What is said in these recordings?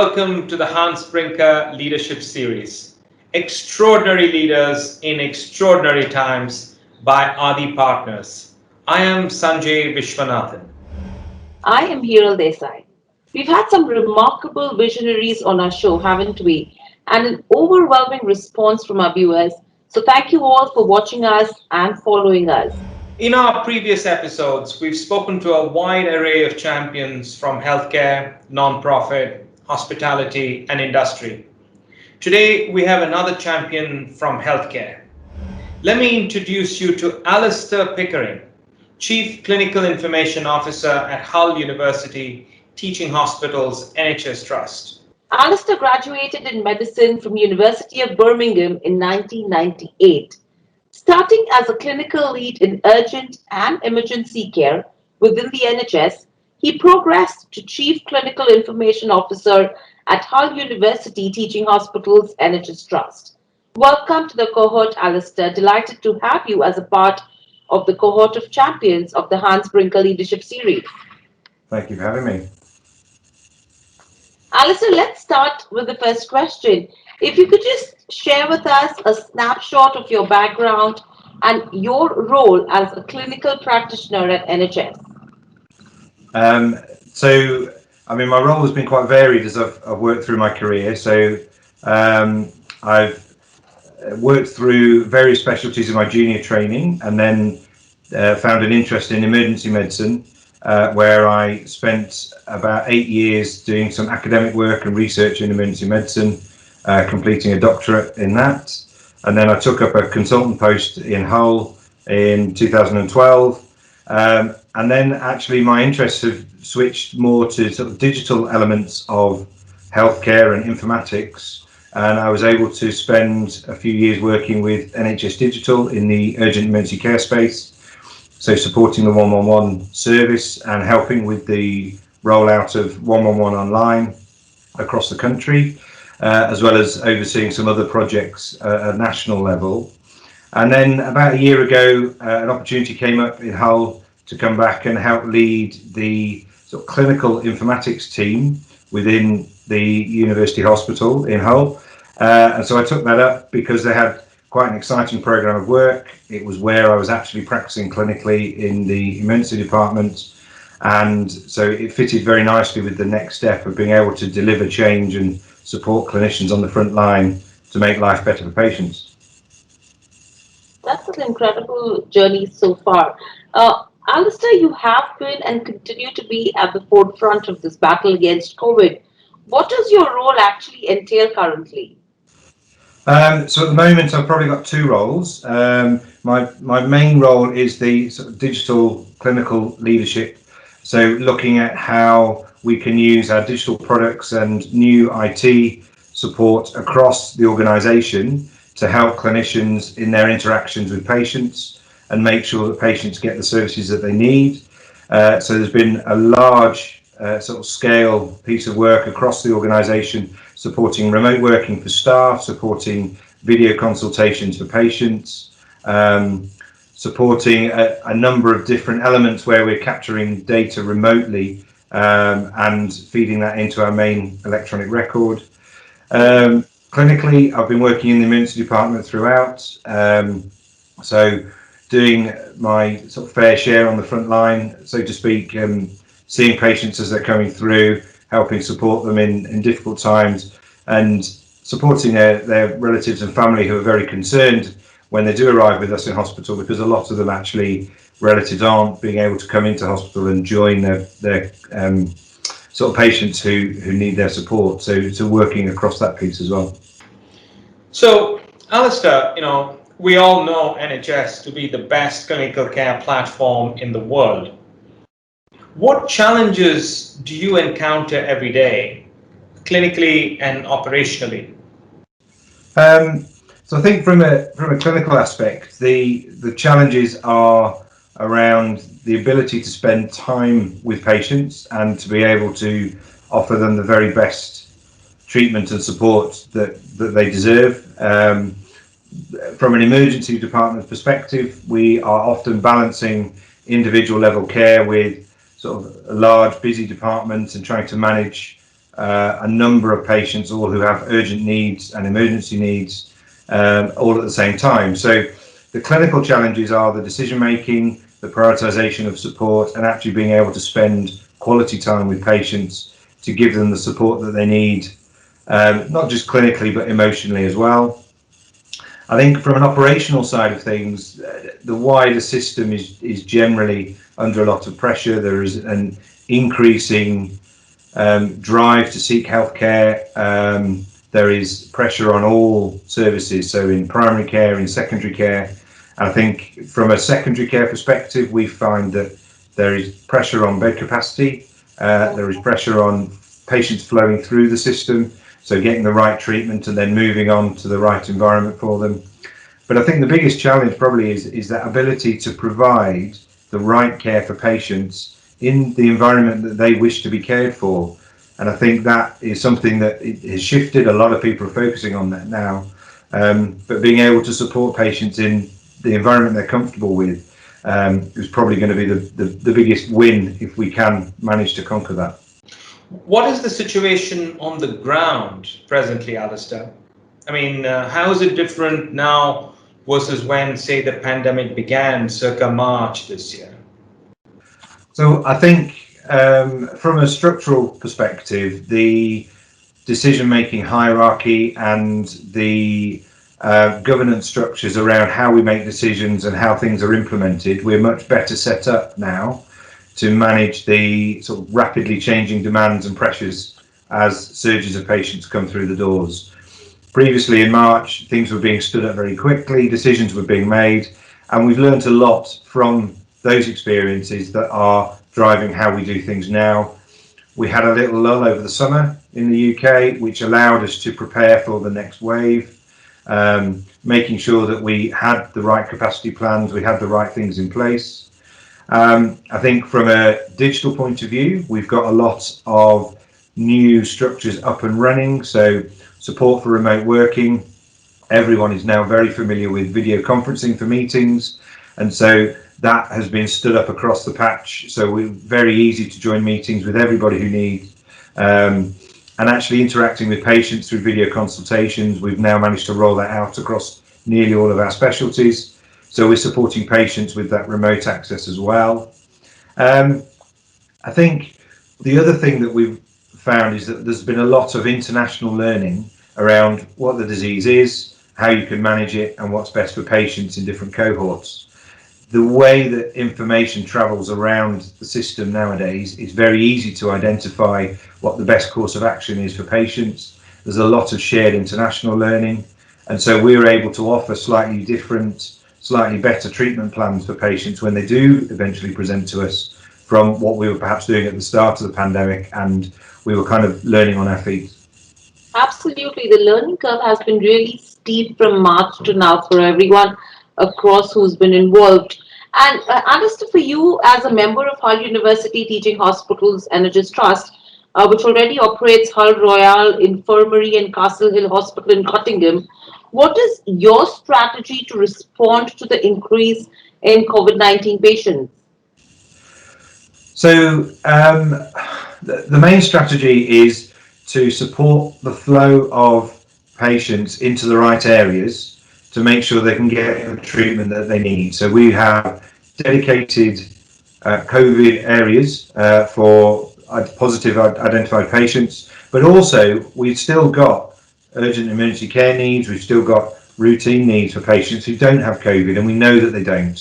welcome to the Brinker Leadership Series, Extraordinary Leaders in Extraordinary Times by Adi Partners. I am Sanjay Viswanathan. I am Hiral Desai. We've had some remarkable visionaries on our show, haven't we? And an overwhelming response from our viewers. So thank you all for watching us and following us. In our previous episodes, we've spoken to a wide array of champions from healthcare, non-profit, hospitality, and industry. Today, we have another champion from healthcare. Let me introduce you to Alastair Pickering, Chief Clinical Information Officer at Hull University Teaching Hospitals NHS Trust. Alastair graduated in medicine from University of Birmingham in 1998. Starting as a clinical lead in urgent and emergency care within the NHS, he progressed to Chief Clinical Information Officer at Hull University Teaching Hospitals NHS Trust. Welcome to the cohort, Alastair. Delighted to have you as a part of the cohort of champions of the Brinker Leadership Series. Thank you for having me. Alastair, let's start with the first question. If you could just share with us a snapshot of your background and your role as a clinical practitioner at NHS. My role has been quite varied as I've worked through my career. I've worked through various specialties in my junior training and then found an interest in emergency medicine, where I spent about 8 years doing some academic work and research in emergency medicine, completing a doctorate in that. And then I took up a consultant post in Hull in 2012. And then actually my interests have switched more to sort of digital elements of healthcare and informatics. And I was able to spend a few years working with NHS Digital in the urgent emergency care space. So supporting the 111 service and helping with the rollout of 111 online across the country, as well as overseeing some other projects at a national level. And then about a year ago, an opportunity came up in Hull to come back and help lead the sort of clinical informatics team within the University Hospital in Hull. And so I took that up because they had quite an exciting program of work. It was where I was actually practicing clinically in the emergency department. And so it fitted very nicely with the next step of being able to deliver change and support clinicians on the front line to make life better for patients. That's an incredible journey so far. Alastair, you have been and continue to be at the forefront of this battle against COVID. What does your role actually entail currently? So at the moment, I've probably got two roles. My main role is the sort of digital clinical leadership. So looking at how we can use our digital products and new IT support across the organisation to help clinicians in their interactions with patients and make sure that patients get the services that they need. So there's been a large sort of scale piece of work across the organisation, supporting remote working for staff, supporting video consultations for patients, supporting a number of different elements where we're capturing data remotely and feeding that into our main electronic record. Clinically, I've been working in the emergency department throughout, so doing my sort of fair share on the front line, so to speak, seeing patients as they're coming through, helping support them in difficult times, and supporting their relatives and family who are very concerned when they do arrive with us in hospital, because a lot of them actually, relatives aren't being able to come into hospital and join their sort of patients who need their support. So working across that piece as well. So, Alastair, we all know NHS to be the best clinical care platform in the world. What challenges do you encounter every day, clinically and operationally? So I think from a clinical aspect, the challenges are around the ability to spend time with patients and to be able to offer them the very best treatment and support that they deserve. From an emergency department perspective, we are often balancing individual level care with sort of a large busy department and trying to manage a number of patients, all who have urgent needs and emergency needs, all at the same time. So the clinical challenges are the decision making, the prioritisation of support, and actually being able to spend quality time with patients to give them the support that they need, not just clinically but emotionally as well. I think from an operational side of things, the wider system is generally under a lot of pressure. There is an increasing drive to seek healthcare. There is pressure on all services, so in primary care, in secondary care. I think from a secondary care perspective, we find that there is pressure on bed capacity. There is pressure on patients flowing through the system, so getting the right treatment and then moving on to the right environment for them. But I think the biggest challenge probably is that ability to provide the right care for patients in the environment that they wish to be cared for. And I think that is something that has shifted. A lot of people are focusing on that now. But being able to support patients in the environment they're comfortable with is probably going to be the biggest win if we can manage to conquer that. What is the situation on the ground presently, Alastair? I mean, how is it different now versus when, say, the pandemic began circa March this year? So I think from a structural perspective, the decision-making hierarchy and the governance structures around how we make decisions and how things are implemented, we're much better set up now to manage the sort of rapidly changing demands and pressures as surges of patients come through the doors. Previously in March, things were being stood up very quickly, decisions were being made, and we've learned a lot from those experiences that are driving how we do things now. We had a little lull over the summer in the UK, which allowed us to prepare for the next wave, making sure that we had the right capacity plans, we had the right things in place. I think from a digital point of view, we've got a lot of new structures up and running, so support for remote working. Everyone is now very familiar with video conferencing for meetings, and so that has been stood up across the patch, so we're very easy to join meetings with everybody who needs. And actually interacting with patients through video consultations, we've now managed to roll that out across nearly all of our specialties. So we're supporting patients with that remote access as well. I think the other thing that we've found is that there's been a lot of international learning around what the disease is, how you can manage it, and what's best for patients in different cohorts. The way that information travels around the system nowadays, it's very easy to identify what the best course of action is for patients. There's a lot of shared international learning, and so we're able to offer slightly different, slightly better treatment plans for patients when they do eventually present to us from what we were perhaps doing at the start of the pandemic, and we were kind of learning on our feet. Absolutely. The learning curve has been really steep from March to now for everyone across who's been involved. And Alastair, for you as a member of Hull University Teaching Hospitals NHS Trust, which already operates Hull Royal Infirmary and Castle Hill Hospital in Cottingham, what is your strategy to respond to the increase in COVID-19 patients? So the main strategy is to support the flow of patients into the right areas to make sure they can get the treatment that they need. So we have dedicated COVID areas for positive identified patients, but also we've still got urgent emergency care needs, we've still got routine needs for patients who don't have COVID, and we know that they don't.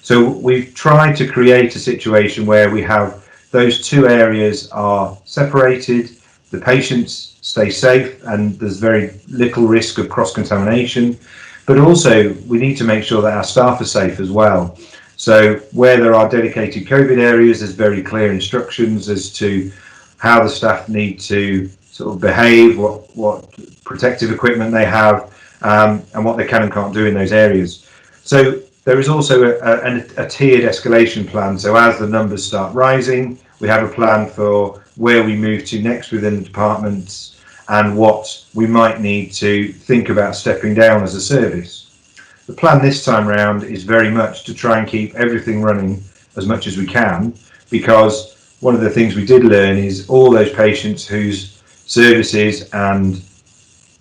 So we've tried to create a situation where we have those two areas are separated, the patients stay safe, and there's very little risk of cross-contamination. But also, we need to make sure that our staff are safe as well. So where there are dedicated COVID areas, there's very clear instructions as to how the staff need to sort of behave, what protective equipment they have, and what they can and can't do in those areas. So there is also a tiered escalation plan. So as the numbers start rising, we have a plan for where we move to next within the departments and what we might need to think about stepping down as a service. The plan this time round is very much to try and keep everything running as much as we can, because one of the things we did learn is all those patients whose services and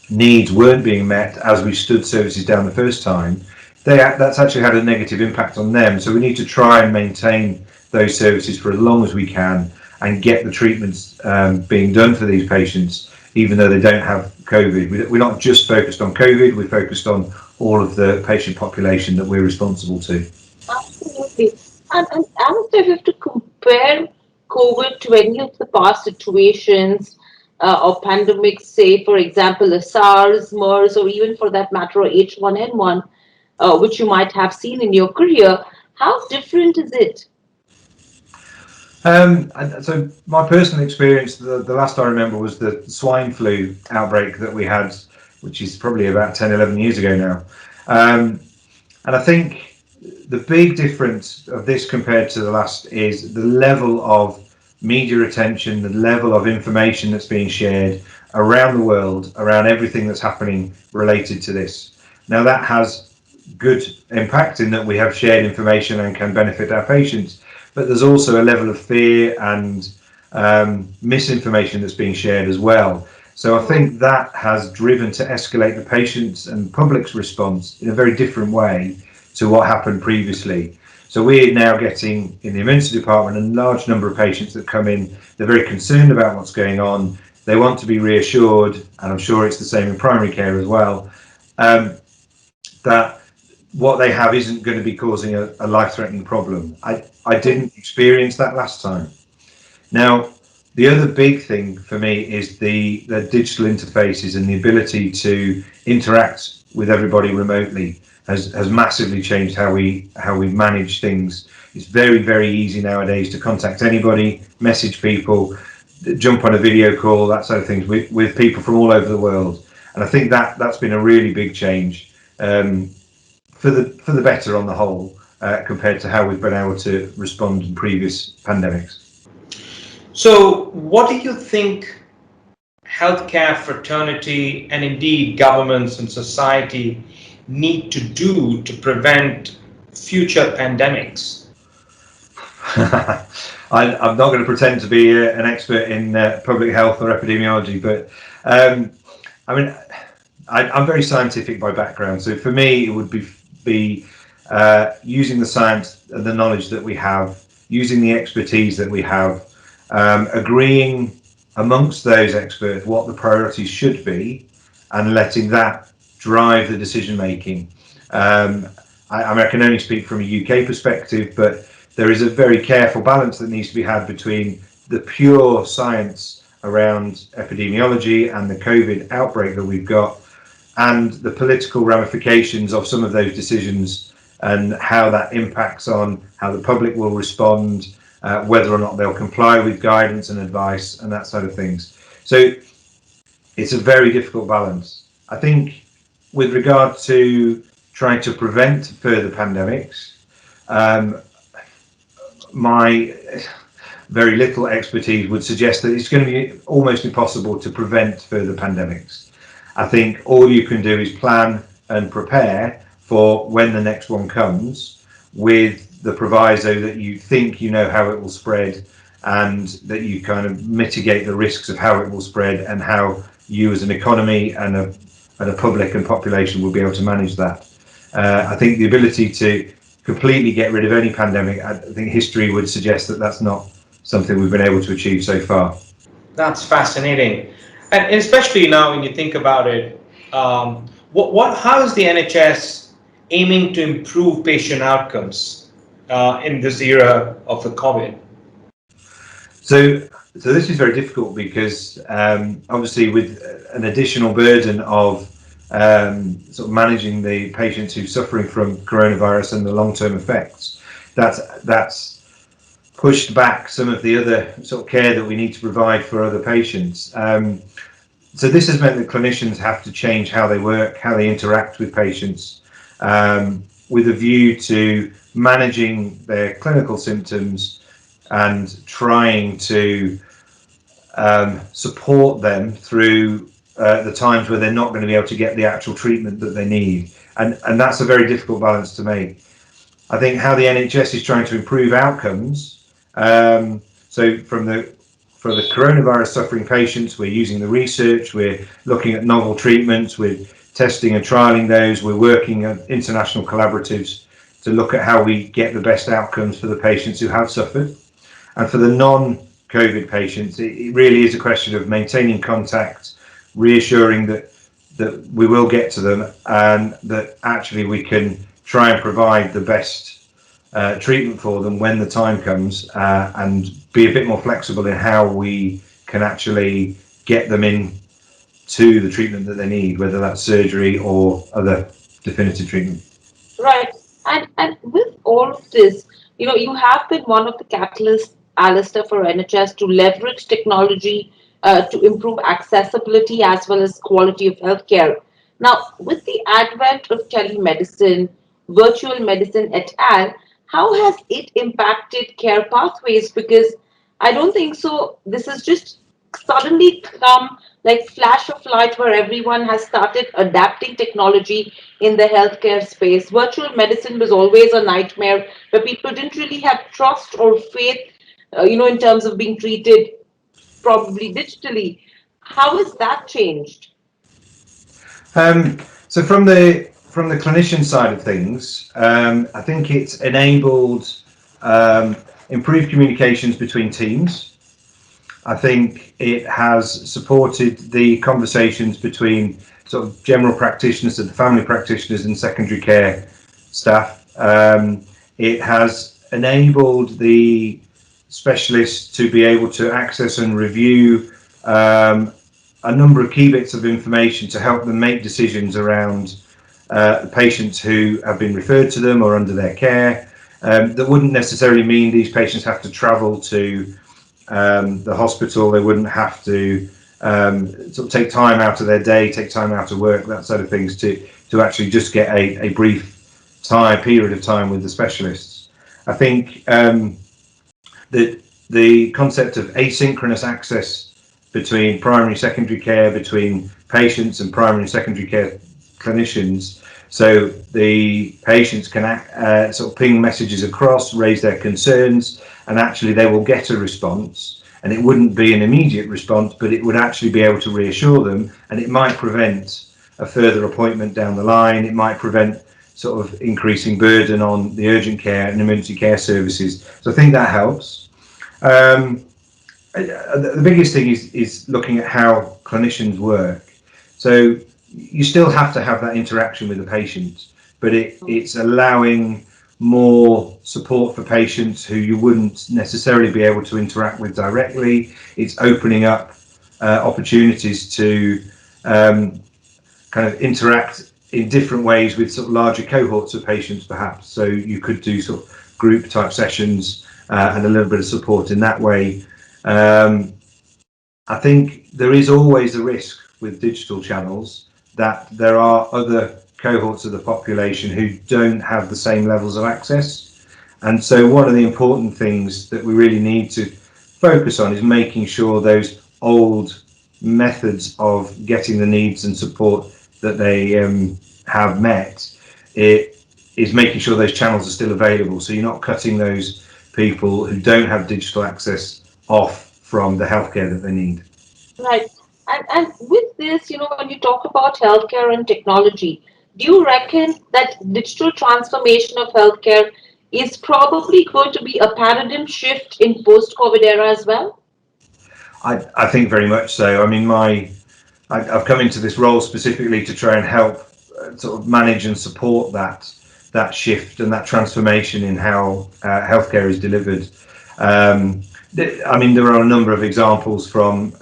needs weren't being met as we stood services down the first time, that's actually had a negative impact on them. So we need to try and maintain those services for as long as we can and get the treatments being done for these patients, even though they don't have COVID. We're not just focused on COVID, we're focused on all of the patient population that we're responsible to. Absolutely. And Alastair, if you have to compare COVID to any of the past situations or pandemics, say, for example, a SARS, MERS, or even for that matter, H1N1, which you might have seen in your career, how different is it? And so my personal experience, the last I remember was the swine flu outbreak that we had, which is probably about 10, 11 years ago now. And I think the big difference of this compared to the last is the level of media attention, the level of information that's being shared around the world, around everything that's happening related to this. Now that has good impact in that we have shared information and can benefit our patients, but there's also a level of fear and misinformation that's being shared as well. So I think that has driven to escalate the patients' and public's response in a very different way to what happened previously. So we're now getting, in the emergency department, a large number of patients that come in. They're very concerned about what's going on. They want to be reassured, and I'm sure it's the same in primary care as well, that what they have isn't going to be causing a life-threatening problem. I didn't experience that last time. Now, the other big thing for me is the digital interfaces and the ability to interact with everybody remotely has massively changed how we manage things. It's very, very easy nowadays to contact anybody, message people, jump on a video call, that sort of things with people from all over the world. And I think that's been a really big change for the better on the whole, compared to how we've been able to respond in previous pandemics. So what do you think healthcare fraternity and indeed governments and society need to do to prevent future pandemics? I'm not going to pretend to be an expert in public health or epidemiology, but I mean, I'm very scientific by background. So for me, it would be using the science and the knowledge that we have, using the expertise that we have, agreeing amongst those experts what the priorities should be, and letting that drive the decision making. I can only speak from a UK perspective, but there is a very careful balance that needs to be had between the pure science around epidemiology and the COVID outbreak that we've got, and the political ramifications of some of those decisions and how that impacts on how the public will respond, whether or not they'll comply with guidance and advice and that sort of things. So it's a very difficult balance. I think with regard to trying to prevent further pandemics, my very little expertise would suggest that it's going to be almost impossible to prevent further pandemics. I think all you can do is plan and prepare for when the next one comes, with the proviso that you think you know how it will spread, and that you kind of mitigate the risks of how it will spread and how you as an economy and a public and population will be able to manage that. I think the ability to completely get rid of any pandemic, I think history would suggest that that's not something we've been able to achieve so far. That's fascinating. And especially now when you think about it, how is the NHS aiming to improve patient outcomes in this era of the COVID? So this is very difficult because obviously with an additional burden of sort of managing the patients who are suffering from coronavirus and the long-term effects, that's pushed back some of the other sort of care that we need to provide for other patients. So this has meant that clinicians have to change how they work, how they interact with patients, with a view to managing their clinical symptoms and trying to support them through the times where they're not going to be able to get the actual treatment that they need. And that's a very difficult balance to make. I think how the NHS is trying to improve outcomes, so from for the coronavirus suffering patients, we're using the research, we're looking at novel treatments, we're testing and trialing those, we're working at international collaboratives to look at how we get the best outcomes for the patients who have suffered. And for the non-COVID patients, it really is a question of maintaining contact, reassuring that we will get to them, and that actually we can try and provide the best treatment for them when the time comes, and be a bit more flexible in how we can actually get them in to the treatment that they need, whether that's surgery or other definitive treatment. Right. And with all of this, you have been one of the catalysts, Alastair, for NHS to leverage technology to improve accessibility as well as quality of healthcare. Now, with the advent of telemedicine, virtual medicine et al., how has it impacted care pathways? Because I don't think so. This has just suddenly come like flash of light where everyone has started adapting technology in the healthcare space. Virtual medicine was always a nightmare where people didn't really have trust or faith, in terms of being treated probably digitally. How has that changed? So from the clinician side of things, I think it's enabled improved communications between teams. I think it has supported the conversations between sort of general practitioners and the family practitioners and secondary care staff. It has enabled the specialists to be able to access and review a number of key bits of information to help them make decisions around patients who have been referred to them or under their care. That wouldn't necessarily mean these patients have to travel to the hospital. They wouldn't have to sort of take time out of their day, take time out of work, that sort of things, to actually just get a brief period of time with the specialists. I think that the concept of asynchronous access between primary and secondary care, between patients and primary and secondary care clinicians, so the patients can sort of ping messages across, raise their concerns, and actually they will get a response. And it wouldn't be an immediate response, but it would actually be able to reassure them, and it might prevent a further appointment down the line. It might prevent sort of increasing burden on the urgent care and emergency care services. So I think that helps. The biggest thing is looking at how clinicians work. So you still have to have that interaction with the patient, but it's allowing more support for patients who you wouldn't necessarily be able to interact with directly. It's opening up opportunities to kind of interact in different ways with sort of larger cohorts of patients, perhaps. So you could do sort of group type sessions and a little bit of support in that way. I think there is always a risk with digital channels that there are other cohorts of the population who don't have the same levels of access. And so one of the important things that we really need to focus on is making sure those old methods of getting the needs and support that they have met, it is making sure those channels are still available. So you're not cutting those people who don't have digital access off from the healthcare that they need. Right. And with this, when you talk about healthcare and technology, do you reckon that digital transformation of healthcare is probably going to be a paradigm shift in post-COVID era as well? I think very much so. I mean, I've come into this role specifically to try and help sort of manage and support that shift and that transformation in how healthcare is delivered. I mean, there are a number of examples from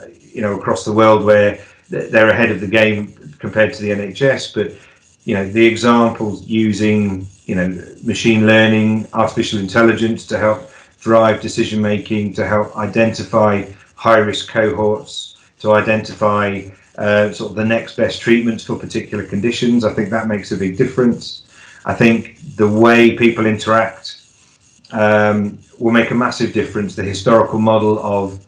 across the world where they're ahead of the game compared to the NHS, but the examples using machine learning, artificial intelligence to help drive decision making, to help identify high risk cohorts, to identify sort of the next best treatments for particular conditions. I think that makes a big difference. I think the way people interact will make a massive difference. The historical model of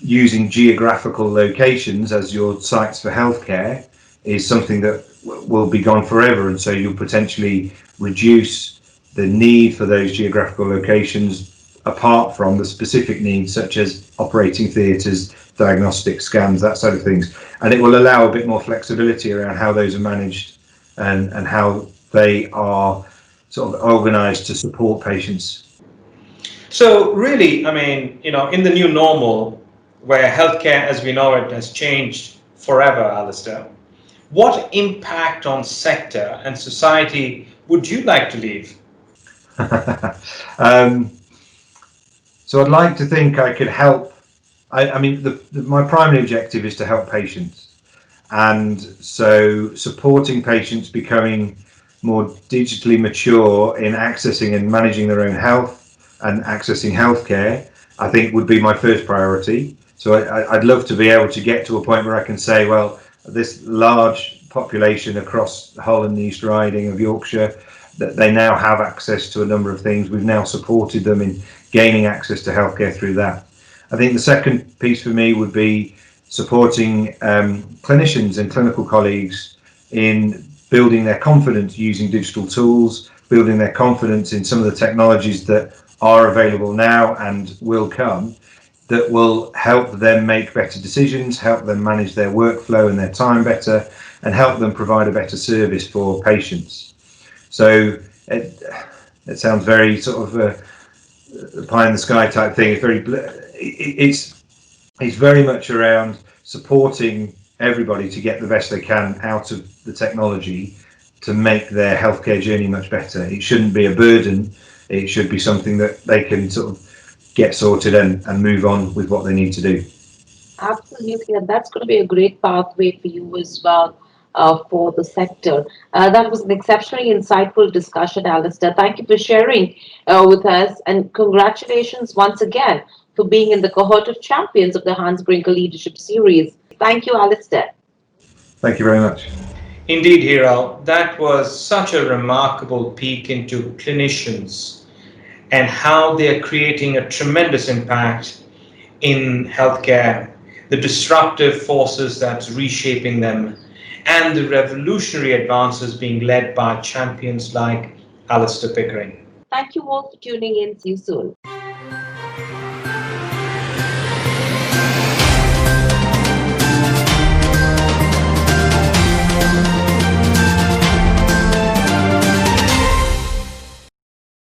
using geographical locations as your sites for healthcare is something that will be gone forever, and so you'll potentially reduce the need for those geographical locations apart from the specific needs such as operating theatres, diagnostic scans, that sort of things. And it will allow a bit more flexibility around how those are managed and how they are sort of organised to support patients. So really, I mean, in the new normal, where healthcare as we know it has changed forever, Alastair, what impact on sector and society would you like to leave? So I'd like to think I could help. I mean, my primary objective is to help patients. And so supporting patients becoming more digitally mature in accessing and managing their own health and accessing healthcare, I think would be my first priority. So I'd love to be able to get to a point where I can say, well, this large population across Hull and the East Riding of Yorkshire, that they now have access to a number of things. We've now supported them in gaining access to healthcare through that. I think the second piece for me would be supporting clinicians and clinical colleagues in building their confidence using digital tools, building their confidence in some of the technologies that are available now and will come, that will help them make better decisions, help them manage their workflow and their time better, and help them provide a better service for patients. So it sounds very sort of a pie in the sky type thing. It's very much around supporting everybody to get the best they can out of the technology to make their healthcare journey much better. It shouldn't be a burden. It should be something that they can sort of get sorted and move on with what they need to do. Absolutely, and that's going to be a great pathway for you as well for the sector. That was an exceptionally insightful discussion, Alastair. Thank you for sharing with us, and congratulations once again for being in the cohort of champions of the Hans Brinker Leadership Series. Thank you, Alastair. Thank you very much. Indeed, Hiral, that was such a remarkable peek into clinicians and how they are creating a tremendous impact in healthcare, the disruptive forces that's reshaping them, and the revolutionary advances being led by champions like Alastair Pickering. Thank you all for tuning in. See you soon.